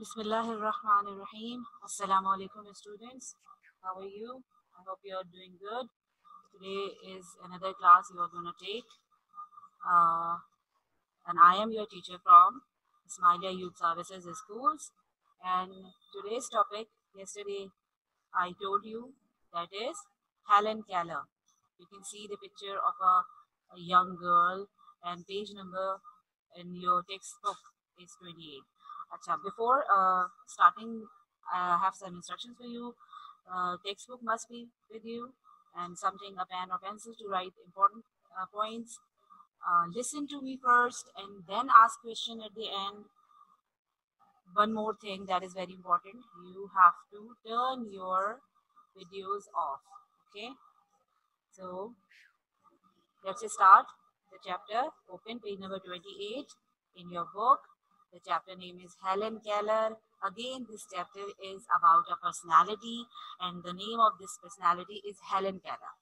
Bismillahirrahmanirrahim. Assalamu alaikum students. How are you? I hope you are doing good. Today is another class you are going to take. And I am your teacher from Ismailia Youth Services Schools. And today's topic, yesterday I told you, that is Helen Keller. You can see the picture of a young girl, and page number in your textbook is 28. Acha, before starting, I have some instructions for you. Textbook must be with you, and something, a pen or pencil to write important points. Listen to me first and then ask question at the end. One more thing that is very important, you have to turn your videos off. Okay, so let's start the chapter. Open page number 28 in your book. The chapter name is Helen Keller. Again, this chapter is about a personality, and the name of this personality is Helen Keller.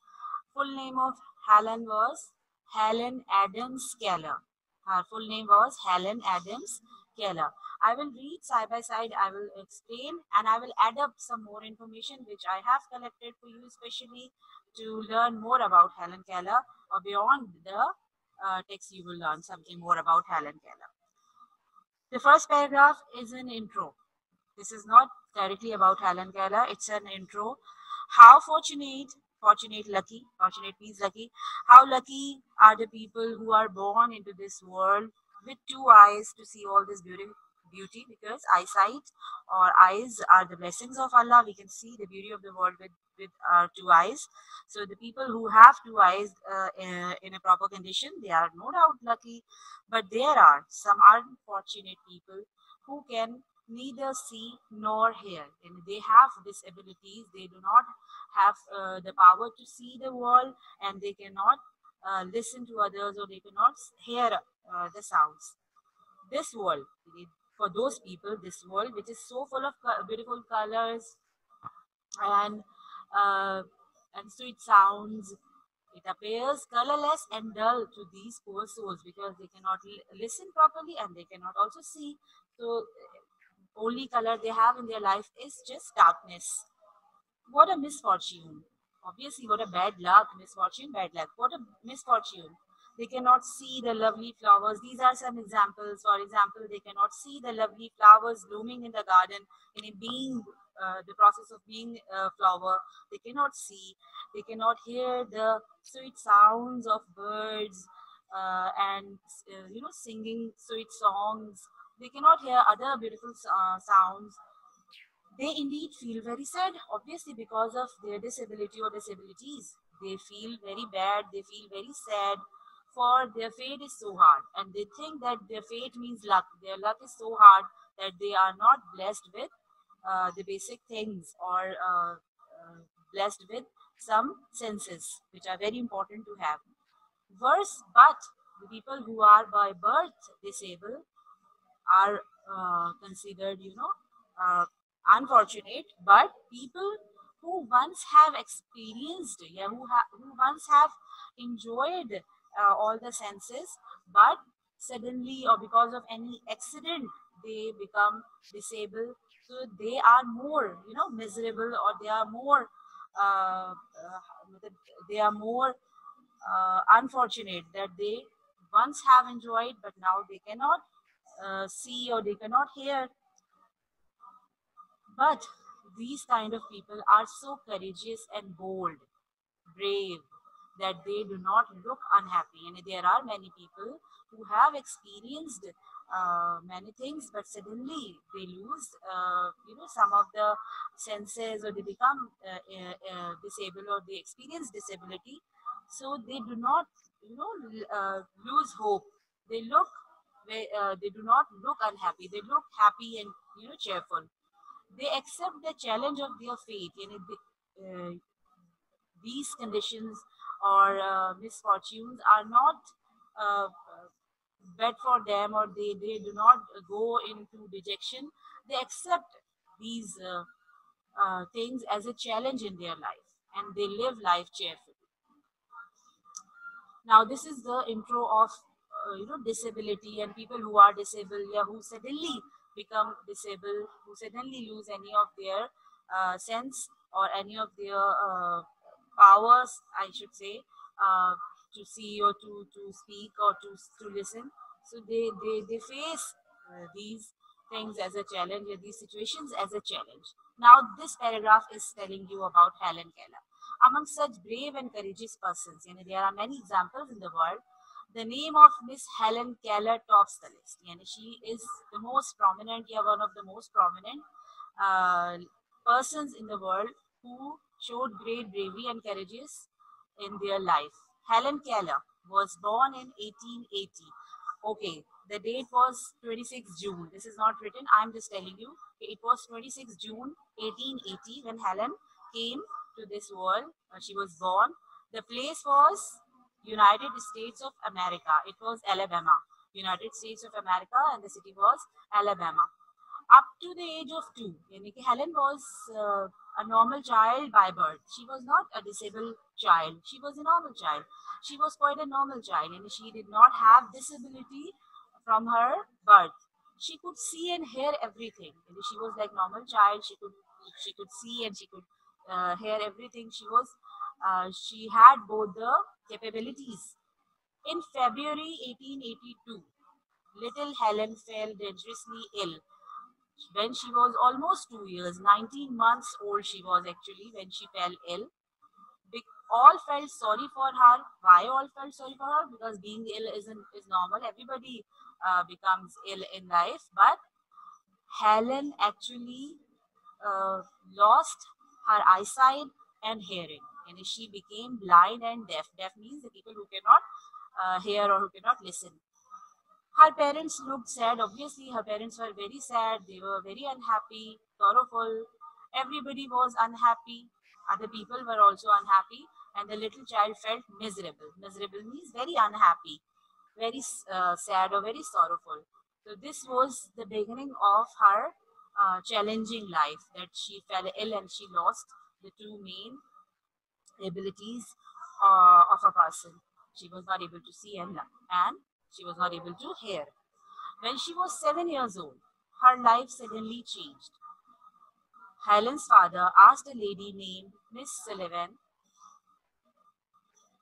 Full name of Helen was Helen Adams Keller. Her full name was Helen Adams Keller. I will read side by side, I will explain, and I will add up some more information which I have collected for you, especially to learn more about Helen Keller, or beyond the text you will learn something more about Helen Keller. The first paragraph is an intro. This is not directly about Helen Keller, it's an intro. How fortunate means lucky. How lucky are the people who are born into this world with two eyes to see all this beauty, because eyesight or eyes are the blessings of Allah. We can see the beauty of the world with our two eyes. So the people who have two eyes in a proper condition, they are no doubt lucky. But there are some unfortunate people who can neither see nor hear, and they have disabilities. They do not have the power to see the world, and they cannot listen to others, or they cannot hear the sounds. This world, for those people, this world which is so full of beautiful colors and uh, and sweet sounds, it appears colorless and dull to these poor souls, because they cannot listen properly and they cannot also see. So only color they have in their life is just darkness. What a misfortune. Obviously, what a bad luck. Misfortune, bad luck. What a misfortune. They cannot see the lovely flowers. These are some examples. For example, they cannot see the lovely flowers blooming in the garden, in a being, the process of being a flower. They cannot see. They cannot hear the sweet sounds of birds and singing sweet songs. They cannot hear other beautiful sounds. They indeed feel very sad, obviously, because of their disability or disabilities. They feel very bad, they feel very sad, for their fate is so hard, and they think that their fate means luck. Their luck is so hard that they are not blessed with the basic things, or blessed with some senses which are very important to have. Worse, but the people who are by birth disabled are considered, uh, unfortunate. But people who once have experienced, yeah, who once have enjoyed all the senses, but suddenly or because of any accident they become disabled, so they are more, miserable, or they are more they are more unfortunate, that they once have enjoyed but now they cannot see or they cannot hear. But these kind of people are so courageous and bold, brave, that they do not look unhappy. And there are many people who have experienced many things, but suddenly they lose, some of the senses, or they become disabled, or they experience disability. So they do not, lose hope. They look, they do not look unhappy. They look happy and cheerful. They accept the challenge of their fate. These conditions or misfortunes are not uh, bad for them, or they do not go into dejection. They accept these things as a challenge in their life, and they live life cheerfully. Now, this is the intro of disability and people who are disabled, yeah, who suddenly become disabled, who suddenly lose any of their sense or any of their powers, I should say, to see or to speak or to listen. So they face these things as a challenge, these situations as a challenge. Now, this paragraph is telling you about Helen Keller. Among such brave and courageous persons, there are many examples in the world. The name of Miss Helen Keller tops the list. She is the most prominent, one of the most prominent uh, persons in the world who showed great bravery and courageous in their life. Helen Keller was born in 1880. Okay, the date was 26 June. This is not written, I'm just telling you. It was 26 June 1880 when Helen came to this world. She was born. The place was United States of America. It was Alabama. United States of America, and the city was Alabama. Up to the age of 2, Helen was a normal child by birth. She was not a disabled child. She was a normal child. She was quite a normal child, and she did not have disability from her birth. She could see and hear everything. She was like normal child. She could see and she could hear everything. She had both the capabilities. In February 1882, little Helen fell dangerously ill when she was almost 2 years, 19 months old she was actually when she fell ill. All felt sorry for her. Why all felt sorry for her? Because being ill is normal. Everybody becomes ill in life. But Helen actually lost her eyesight and hearing. And she became blind and deaf. Deaf means the people who cannot hear or who cannot listen. Her parents looked sad. Obviously, her parents were very sad. They were very unhappy, sorrowful. Everybody was unhappy. Other people were also unhappy. And the little child felt miserable. Miserable means very unhappy, very sad or very sorrowful. So this was the beginning of her challenging life, that she fell ill and she lost the two main abilities of a person. She was not able to see and she was not able to hear. When she was 7 years old, her life suddenly changed. Helen's father asked a lady named Miss Sullivan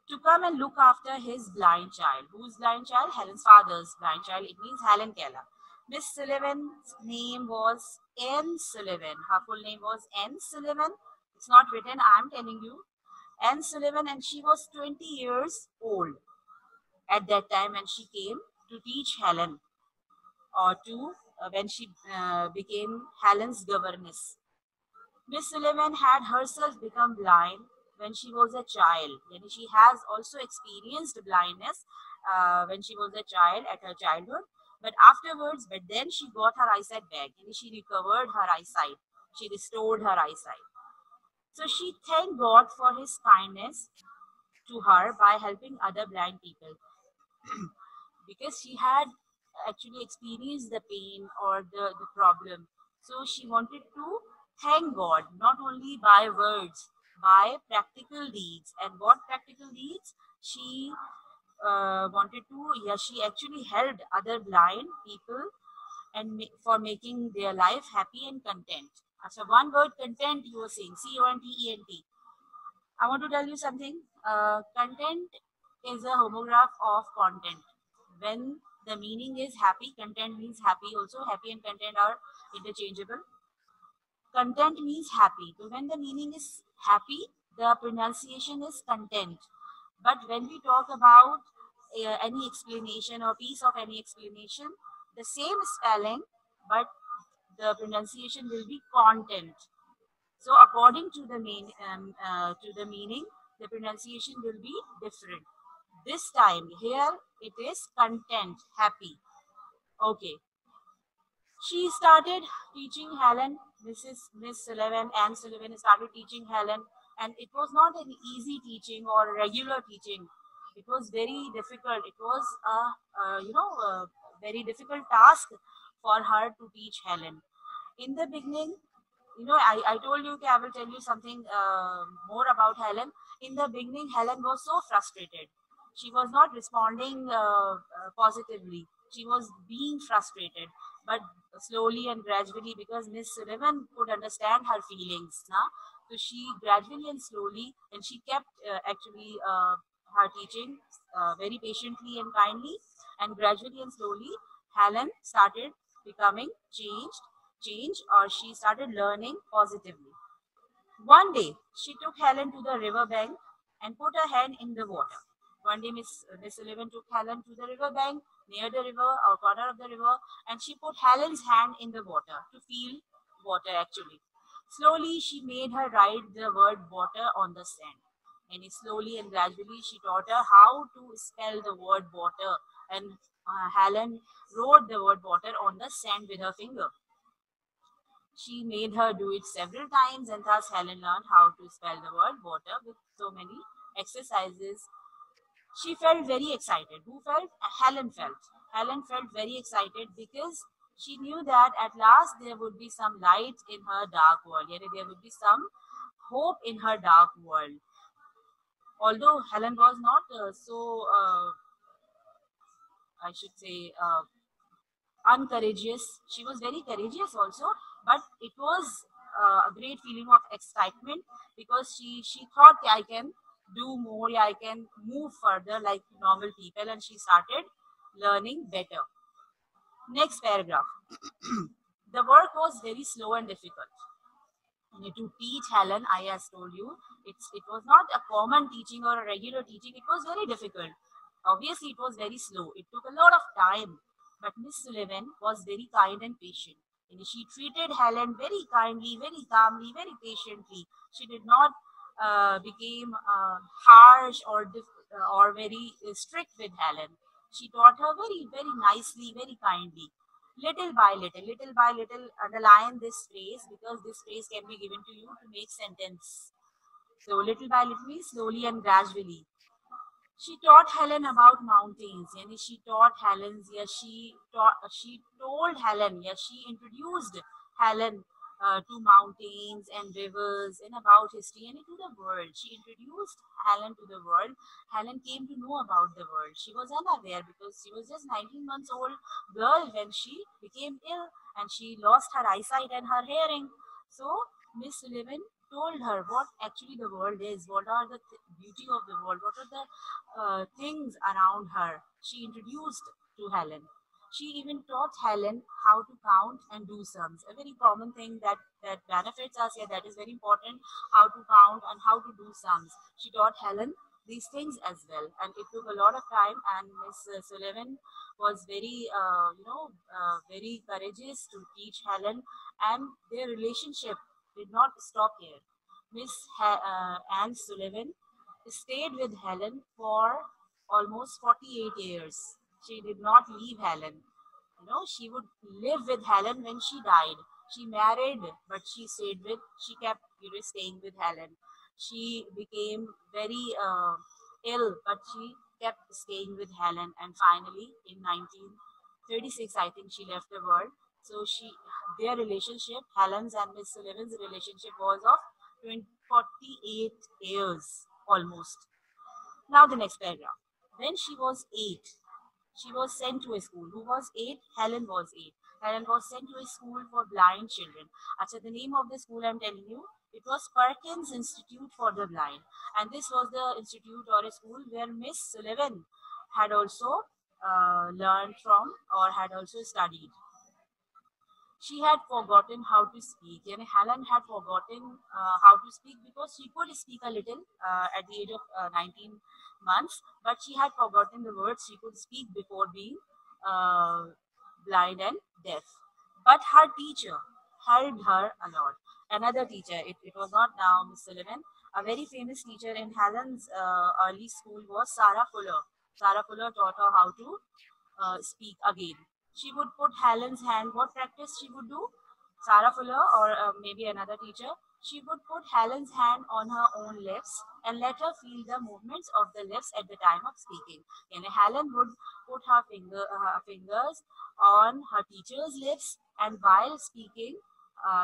to come and look after his blind child. Whose blind child? Helen's father's blind child. It means Helen Keller. Miss Sullivan's name was Anne Sullivan. Her full name was Anne Sullivan. It's not written, I'm telling you. Anne Sullivan, and she was 20 years old at that time when she came to teach Helen, or to when she became Helen's governess. Miss Sullivan had herself become blind when she was a child. She has also experienced blindness when she was a child at her childhood. But then she got her eyesight back. She recovered her eyesight. She restored her eyesight. So she thanked God for his kindness to her by helping other blind people. Because she had actually experienced the pain or the problem. So she wanted to thank God, not only by words, by practical deeds. And what practical deeds? She she actually helped other blind people and for making their life happy and content. So one word, content, you were saying, CONTENT. I want to tell you something. Content is a homograph of content. When the meaning is happy, content means happy also. Happy and content are interchangeable. Content means happy. So when the meaning is happy, the pronunciation is content. But when we talk about any explanation or piece of any explanation, the same spelling, but the pronunciation will be content. So according to the meaning, the pronunciation will be different. This time here it is content, happy. Okay. She started teaching Helen. Miss Sullivan, Anne Sullivan started teaching Helen, and it was not an easy teaching or regular teaching. It was very difficult. It was a very difficult task for her to teach Helen. In the beginning, I told you I will tell you something more about Helen. In the beginning, Helen was so frustrated. She was not responding positively. She was being frustrated, but slowly and gradually, because Miss Sullivan could understand her feelings, na? So she gradually and slowly, and she kept her teaching very patiently and kindly, and gradually and slowly, Helen started becoming changed, or she started learning positively. One day, she took Helen to the river bank and put her hand in the water. One day, Miss Sullivan took Helen to the river bank, near the river or corner of the river, and she put Helen's hand in the water to feel water actually. Slowly, she made her write the word water on the sand. And slowly and gradually, she taught her how to spell the word water. And Helen wrote the word water on the sand with her finger. She made her do it several times, and thus Helen learned how to spell the word water with so many exercises. She felt very excited. Who felt? Helen felt. Helen felt very excited because she knew that at last there would be some light in her dark world. Yet there would be some hope in her dark world. Although Helen was not I should say, uncourageous. She was very courageous also, but it was a great feeling of excitement because she thought, yeah, I can do more, yeah, I can move further like normal people, and she started learning better. Next paragraph. The work was very slow and difficult. To teach Helen, I has told you, it was not a common teaching or a regular teaching. It was very difficult. Obviously, it was very slow. It took a lot of time. But Miss Sullivan was very kind and patient. And she treated Helen very kindly, very calmly, very patiently. She did not become harsh or very strict with Helen. She taught her very, very nicely, very kindly. Little by little, underline this phrase because this phrase can be given to you to make sentence. So little by little means slowly and gradually. She taught Helen about mountains. Yani she taught Helen's, yes, she told Helen, yes, she introduced Helen to mountains and rivers and about history and to the world. She introduced Helen to the world. Helen came to know about the world. She was unaware because she was just 19 months old girl when she became ill and she lost her eyesight and her hearing. So Miss Sullivan told her what actually the world is, what are the beauty of the world, what are the things around her. She introduced to Helen. She even taught Helen how to count and do sums. A very common thing that benefits us here, that is very important, how to count and how to do sums. She taught Helen these things as well. And it took a lot of time, and Miss Sullivan was very courageous to teach Helen, and their relationship did not stop here. Anne Sullivan stayed with Helen for almost 48 years. She did not leave Helen. She would live with Helen when she died. She married, but she kept, staying with Helen. She became very ill, but she kept staying with Helen. And finally, in 1936, I think she left the world. So their relationship, Helen's and Miss Sullivan's relationship, was of 48 years almost. Now the next paragraph. When she was 8, she was sent to a school. Who was 8? Helen was 8. Helen was sent to a school for blind children. Actually, the name of the school I'm telling you, it was Perkins Institute for the Blind. And this was the institute or a school where Miss Sullivan had also learned from or had also studied. She had forgotten how to speak. Helen had forgotten how to speak because she could speak a little at the age of 19 months, but she had forgotten the words she could speak before being uh, blind and deaf. But her teacher helped her a lot. Another teacher, it was not now Miss Sullivan, a very famous teacher in Helen's early school was Sarah Fuller. Sarah Fuller taught her how to speak again. She would put Helen's hand. What practice she would do? Sarah Fuller or maybe another teacher. She would put Helen's hand on her own lips and let her feel the movements of the lips at the time of speaking. And Helen would put her fingers on her teacher's lips, and while speaking,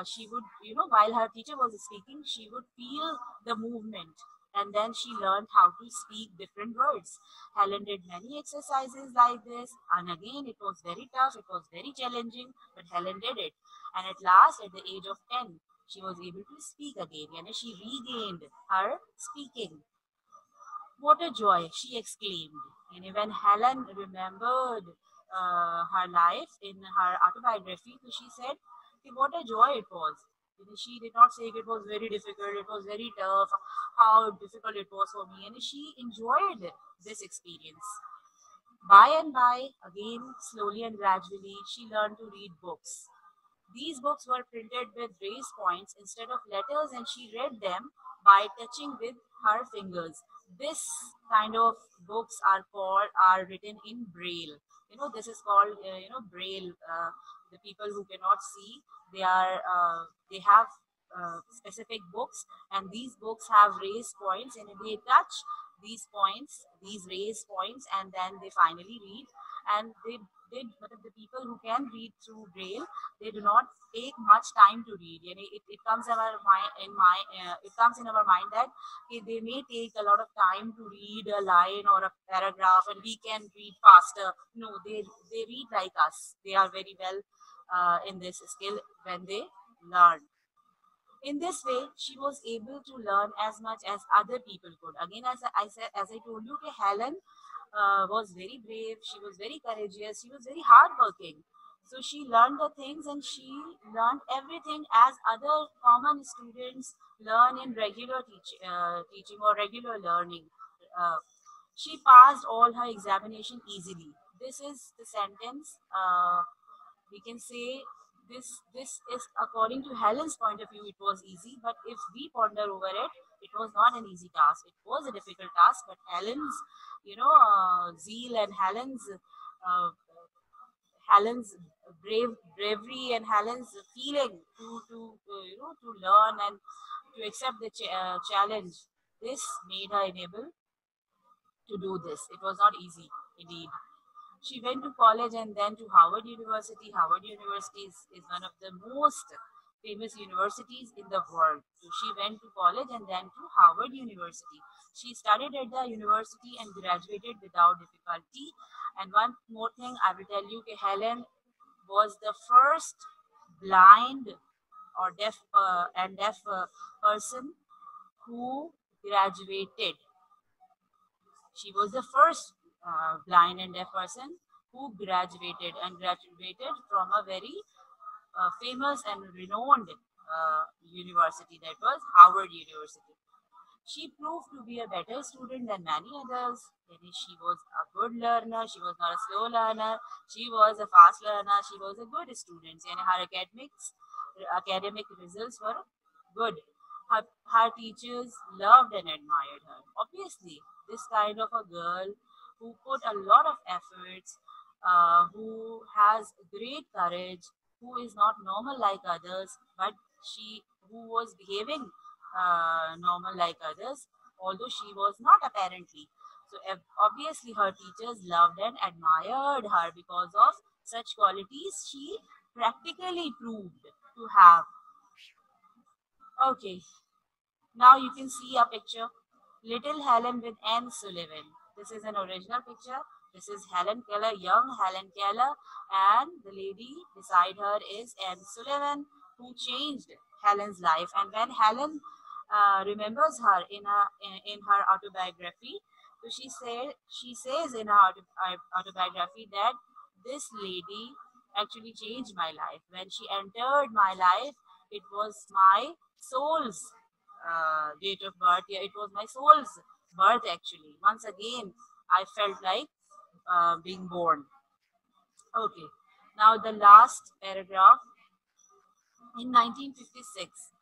she would, while her teacher was speaking, she would feel the movement. and then she learned how to speak different words. Helen did many exercises like this, and again it was very tough, it was very challenging, but Helen did it. And at last, at the age of 10, she was able to speak again, and she regained her speaking. What a joy, she exclaimed. And when Helen remembered her life in her autobiography, so she said, what a joy it was. She did not say it was very difficult, it was very tough, how difficult it was for me. And she enjoyed this experience. By and by, again, slowly and gradually, she learned to read books. These books were printed with raised points instead of letters, and she read them by touching with her fingers. This kind of books are written in Braille. This is called Braille. The people who cannot see, they have specific books, and these books have raised points, and they touch these points, these raised points, and then they finally read. And but the people who can read through Braille, they do not take much time to read. It comes in our mind, it comes in our mind that they may take a lot of time to read a line or a paragraph, and we can read faster. No, they read like us. They are very well in this skill when they learn. In this way, she was able to learn as much as other people could. Again, as I told you, Helen was very brave. She was very courageous. She was very hardworking. So she learned the things, and she learned everything as other common students learn in regular teaching or regular learning. Uh, she passed all her examination easily. This is the sentence. We can say this is according to Helen's point of view, it was easy, but if we ponder over it, it was not an easy task. It was a difficult task, but Helen's zeal and uh, Helen's bravery and Helen's feeling to learn and to accept the challenge, this made her enabled to do this. It was not easy indeed. She went to college and then to Harvard University. Harvard University is one of the most famous universities in the world. So she went to college and then to Harvard University. She studied at the university and graduated without difficulty. And one more thing I will tell you, Helen was the first blind or deaf person who graduated. She was the first blind and deaf person who graduated from a very famous and renowned university, that was Harvard University. She proved to be a better student than many others. She was a good learner. She was not a slow learner. She was a fast learner. She was a good student. And her academic results were good. Her teachers loved and admired her. Obviously, this kind of a girl who put a lot of efforts, who has great courage, who is not normal like others, but who was behaving normal like others, although she was not apparently. So obviously her teachers loved and admired her because of such qualities she practically proved to have. Okay, now you can see a picture. Little Helen with Anne Sullivan. This is an original picture. This is Helen Keller, young Helen Keller, and the lady beside her is Anne Sullivan, who changed Helen's life. And when Helen remembers her in her autobiography, so she says in her autobiography that this lady actually changed my life. When she entered my life, it was my soul's date of birth. Yeah, it was my soul's birth actually. Once again, I felt like being born. Okay, now the last paragraph. In 1956,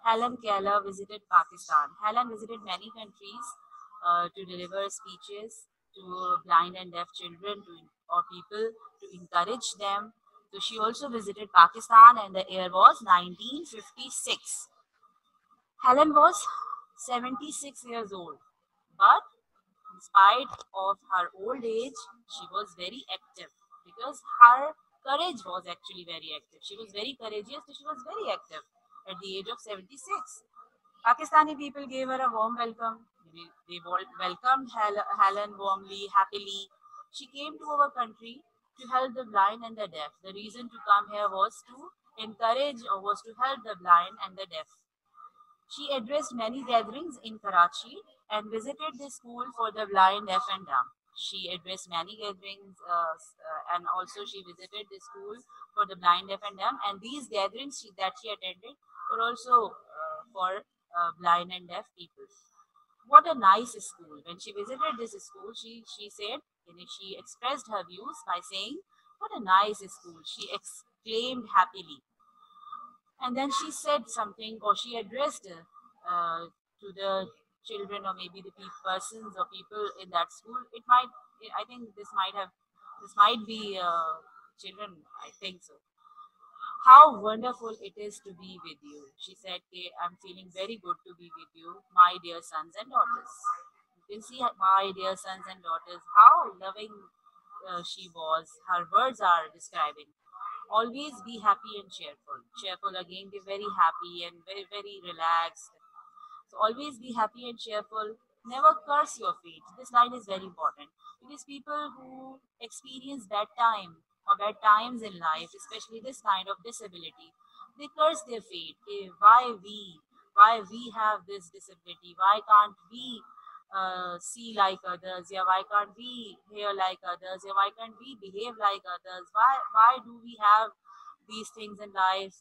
Helen Keller visited Pakistan. Helen visited many countries to deliver speeches to blind and deaf children or people to encourage them. So she also visited Pakistan, and the year was 1956. Helen was 76 years old, but in spite of her old age, she was very active because her courage was actually very active. She was very courageous, so she was very active at the age of 76. Pakistani people gave her a warm welcome. They welcomed Helen warmly, happily. She came to our country to help the blind and the deaf. The reason to come here was to encourage or was to help the blind and the deaf. She addressed many gatherings in Karachi and visited the school for the blind, deaf, and dumb. She addressed many gatherings and also she visited the school for the blind, deaf, and dumb. And these gatherings that she attended were also for blind and deaf people. What a nice school. When she visited this school, she said, she expressed her views by saying, "What a nice school." She exclaimed happily. And then she said something, or she addressed to the children, or maybe the persons or people in that school. I think this might be children. I think so. How wonderful it is to be with you. She said, "Kay, I'm feeling very good to be with you, my dear sons and daughters." You can see my dear sons and daughters, how loving she was. Her words are describing. Always be happy and cheerful. Cheerful again, be very happy and very, very relaxed. So always be happy and cheerful. Never curse your fate. This line is very important because people who experience bad time or bad times in life, especially this kind of disability, they curse their fate. Why we have this disability? Why can't we see like others? Yeah, why can't we hear like others? Yeah, why can't we behave like others? Why do we have these things in life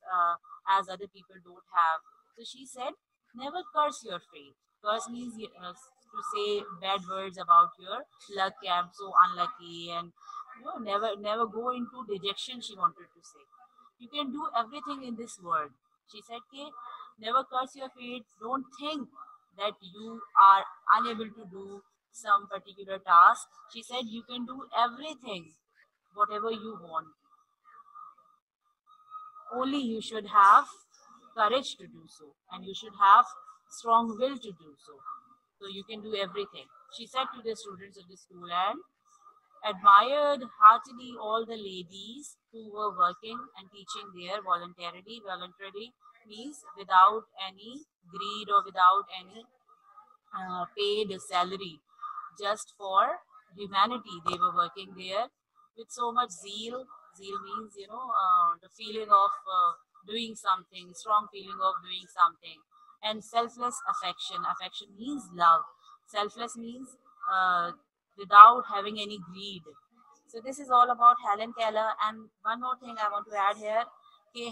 as other people don't have? So she said, never curse your fate. Curse means to say bad words about your luck. I'm so unlucky, and never go into dejection. She wanted to say, you can do everything in this world. She said, "Okay, never curse your fate. Don't think that you are unable to do some particular task." She said, you can do everything, whatever you want. Only you should have courage to do so, and you should have strong will to do so. So you can do everything. She said to the students of the school, and admired heartily all the ladies who were working and teaching there voluntarily. Voluntarily means without any greed or without any paid salary, just for humanity. They were working there with so much zeal. Zeal means, the feeling of doing something, strong feeling of doing something. And selfless affection. Affection means love. Selfless means without having any greed. So this is all about Helen Keller. And one more thing I want to add here. Okay,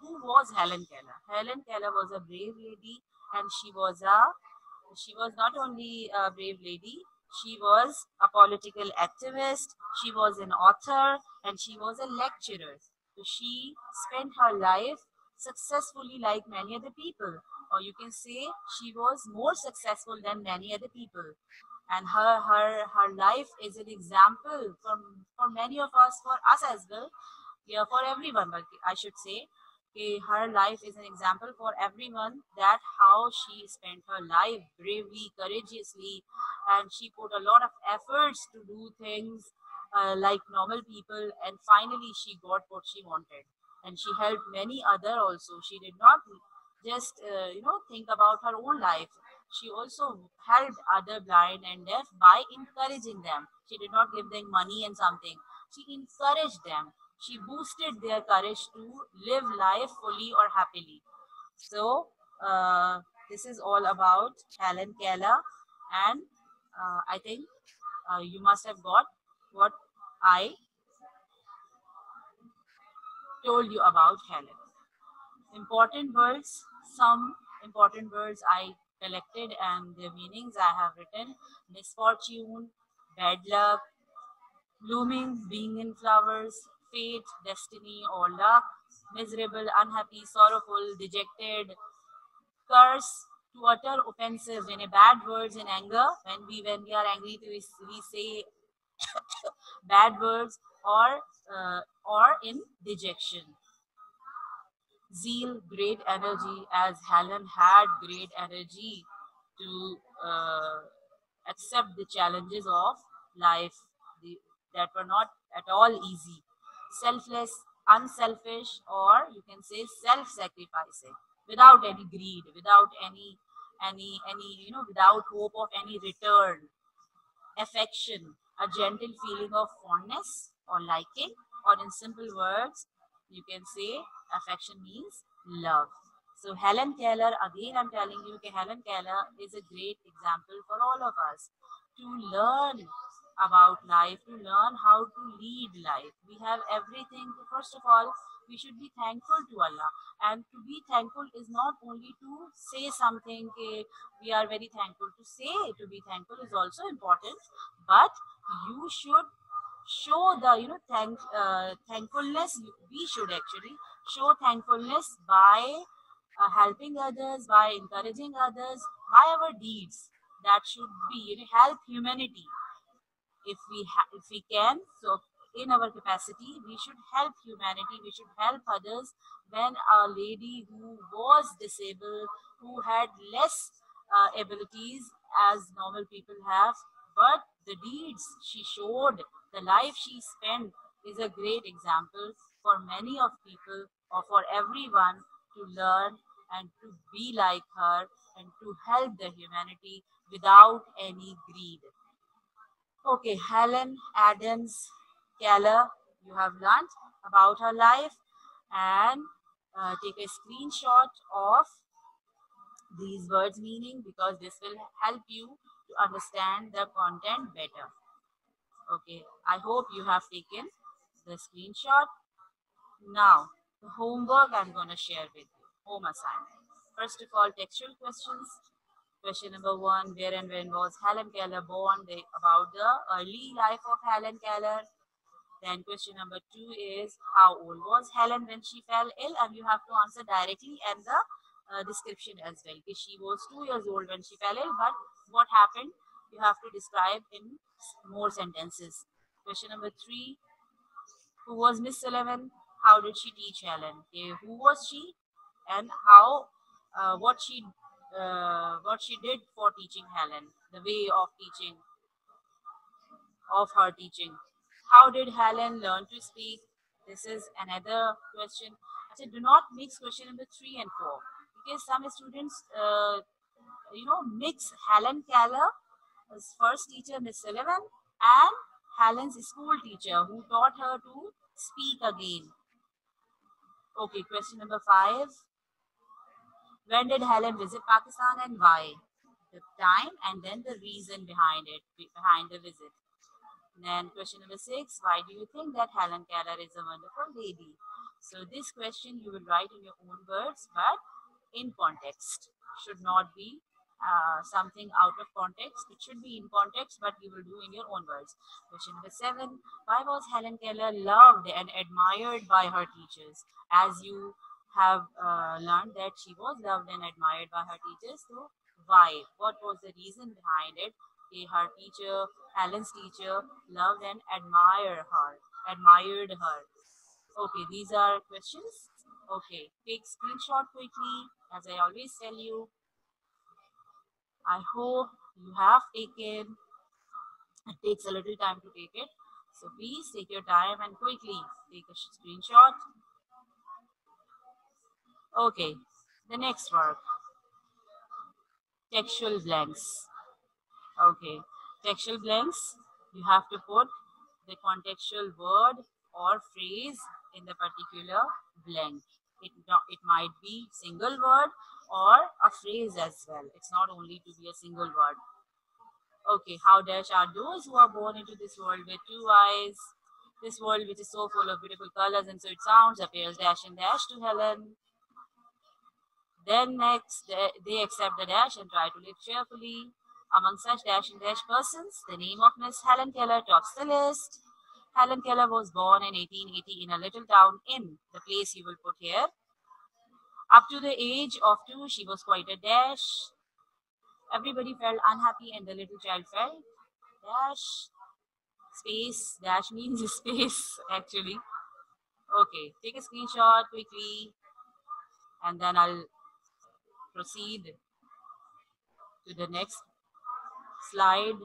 who was Helen Keller? Helen Keller was a brave lady, and she was not only a brave lady, she was a political activist, she was an author, and she was a lecturer. So she spent her life successfully like many other people, or you can say she was more successful than many other people. And her life is an example for many of us, for us as well, yeah, for everyone, but I should say her life is an example for everyone, that how she spent her life bravely, courageously, and she put a lot of efforts to do things like normal people, and finally she got what she wanted, and she helped many other also. She did not just think about her own life. She also helped other blind and deaf by encouraging them. She did not give them money and something. She encouraged them. She boosted their courage to live life fully or happily. So this is all about Helen Keller, and I think you must have got what I told you about Helen. Important words, some important words I collected and their meanings I have written: misfortune, bad luck, blooming, being in flowers, fate, destiny or luck, miserable, unhappy, sorrowful, dejected, curse, to utter offensive. In a bad words in anger, when we are angry, we say bad words, or in dejection. Zeal, great energy, as Helen had great energy to accept the challenges of life, the, that were not at all easy. Selfless, unselfish, or you can say self-sacrificing, without any greed, without any without hope of any return. Affection, a gentle feeling of fondness or liking, or in simple words, you can say affection means love. So Helen Keller, again I'm telling you, Helen Keller is a great example for all of us to learn about life, to learn how to lead life. We have everything. First of all, we should be thankful to Allah. And to be thankful is not only to say something, we are very thankful. To be thankful is also important, but you should show the thankfulness. We should actually show thankfulness by helping others, by encouraging others, by our deeds. That should be help humanity if we can. So in our capacity, we should help humanity, we should help others. When a lady who was disabled, who had less abilities as normal people have, but the deeds she showed, the life she spent, is a great example for many of people, or for everyone, to learn and to be like her, and to help the humanity without any greed. Okay, Helen Adams Keller, you have learned about her life, and take a screenshot of these words meaning, because this will help you to understand the content better. Okay, I hope you have taken the screenshot. Now, the homework I'm going to share with you, home assignment. First of all, textual questions. Question number 1, where and when was Helen Keller born? About the early life of Helen Keller. Then question number 2 is, how old was Helen when she fell ill? And you have to answer directly, and the description as well. She was 2 years old when she fell ill, but what happened? You have to describe in more sentences. Question number 3, who was Miss Sullivan? How did she teach Helen? Okay, who was she, and how what she did for teaching Helen? The way of teaching of her teaching. How did Helen learn to speak? This is another question. I said, do not mix question number 3 and 4, because some students, mix Helen Keller, his first teacher, Miss Sullivan, and Helen's school teacher, who taught her to speak again. Okay, question number 5. When did Helen visit Pakistan and why? The time and then the reason behind it, behind the visit. Then question number 6, why do you think that Helen Keller is a wonderful lady? So this question you will write in your own words, but in context. Should not be something out of context. It should be in context, but you will do in your own words. Question number 7, why was Helen Keller loved and admired by her teachers? As you have learned that she was loved and admired by her teachers, so why? What was the reason behind it? Okay, her teacher, Helen's teacher, loved and admired her. Okay, these are questions. Okay, take screenshot quickly, as I always tell you. I hope you have taken. It takes a little time to take it, so please take your time and quickly take a screenshot. Okay, the next work, textual blanks. Okay, textual blanks, you have to put the contextual word or phrase in the particular blank. It might be single word or a phrase as well. It's not only to be a single word. Okay, how dash are those who are born into this world with 2 eyes? This world which is so full of beautiful colors and sweet sounds appears dash and dash to Helen. Then next, they accept the dash and try to live cheerfully. Among such dash and dash persons, the name of Miss Helen Keller tops the list. Helen Keller was born in 1880 in a little town in the place you will put here. Up to the age of 2, she was quite a dash. Everybody felt unhappy and the little child felt dash. Space, dash means space actually. Okay, take a screenshot quickly, and then I'll proceed to the next slide.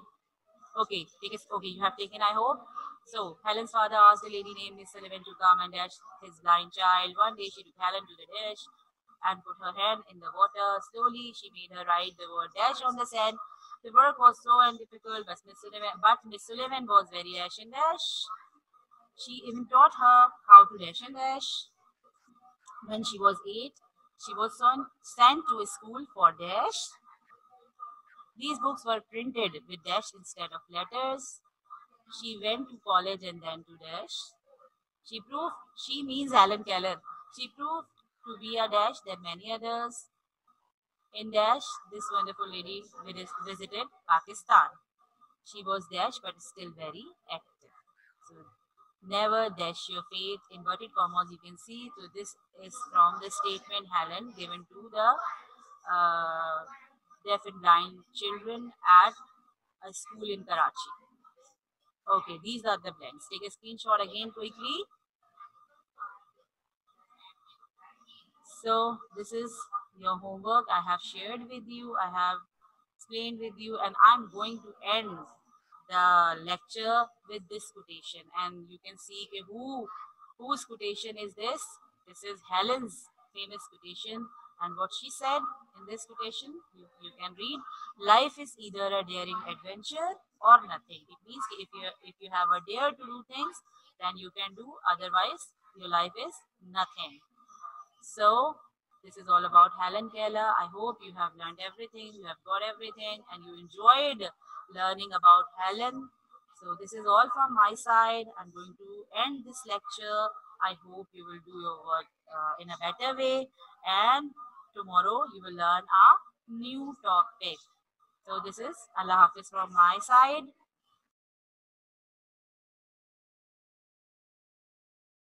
Okay, okay, you have taken, I hope. So, Helen's father asked a lady named Miss Sullivan to come and dash his blind child. One day she took Helen to the dish. and put her hand in the water. Slowly, she made her write the word dash on the sand. The work was slow and difficult, but Miss Sullivan was very dash and dash. She even taught her how to dash and dash. When she was 8, she was sent to a school for dash. These books were printed with dash instead of letters. She went to college and then to dash. She means Helen Keller. She proved to be a dash than many others. In dash, this wonderful lady visited Pakistan. She was dash but still very active. So never dash your faith. Inverted commas you can see. So this is from the statement Helen given to the uh, deaf and blind children at a school in Karachi. Okay, these are the blanks. Take a screenshot again quickly. So this is your homework I have shared with you. I have explained with you, and I'm going to end the lecture with this quotation. And you can see whose quotation is this. This is Helen's famous quotation. And what she said in this quotation, you can read: life is either a daring adventure or nothing. It means if you have a dare to do things, then you can do, otherwise your life is nothing. So this is all about Helen Keller. I hope you have learned everything, you have got everything, and you enjoyed learning about Helen. So this is all from my side. I'm going to end this lecture. I hope you will do your work in a better way, and tomorrow you will learn a new topic. So this is Allah Hafiz from my side.